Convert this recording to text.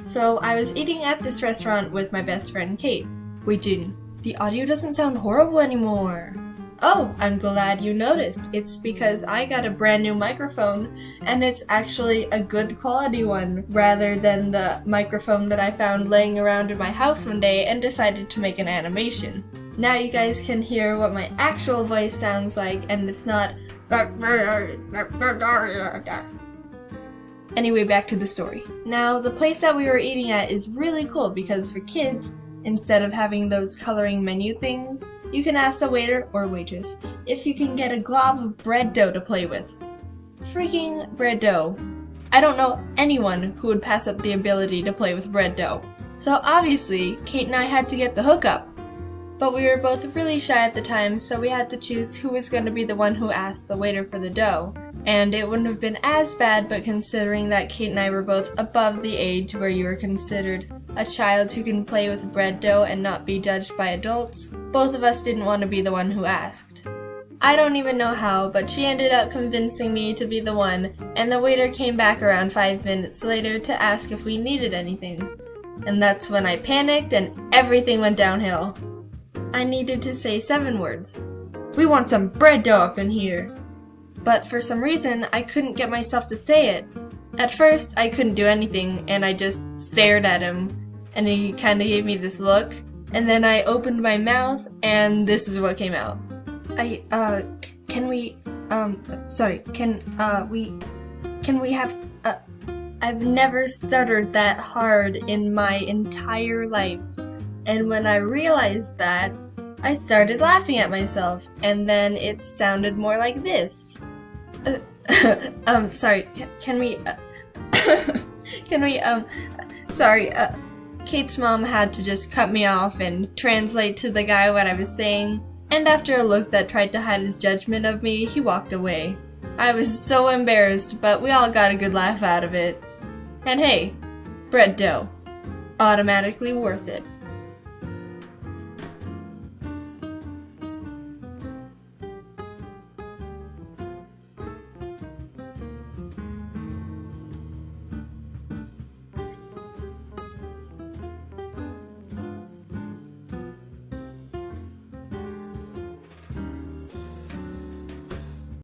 So I was eating at this restaurant with my best friend Kate. Wait, Jaden, the audio doesn't sound horrible anymore. Oh, I'm glad you noticed. It's because I got a brand new microphone, and it's actually a good quality one, rather than the microphone that I found laying around in my house one day and decided to make an animation. Now you guys can hear what my actual voice sounds like, and it's not... Anyway, back to the story. Now, the place that we were eating at is really cool because for kids, instead of having those coloring menu things, you can ask the waiter or waitress if you can get a glob of bread dough to play with. Freaking bread dough. I don't know anyone who would pass up the ability to play with bread dough. So obviously, Kate and I had to get the hookup. But we were both really shy at the time, so we had to choose who was going to be the one who asked the waiter for the dough. And it wouldn't have been as bad, but considering that Kate and I were both above the age where you were considered a child who can play with bread dough and not be judged by adults, both of us didn't want to be the one who asked. I don't even know how, but she ended up convincing me to be the one, and the waiter came back around 5 minutes later to ask if we needed anything. And that's when I panicked and everything went downhill. I needed to say 7 words. We want some bread dough up in here. But for some reason, I couldn't get myself to say it. At first, I couldn't do anything, and I just stared at him, and he kinda gave me this look, and then I opened my mouth, and this is what came out. I've never stuttered that hard in my entire life. And when I realized that, I started laughing at myself, and then it sounded more like this. Kate's mom had to just cut me off and translate to the guy what I was saying, and after a look that tried to hide his judgment of me, he walked away. I was so embarrassed, but we all got a good laugh out of it. And hey, bread dough. Automatically worth it.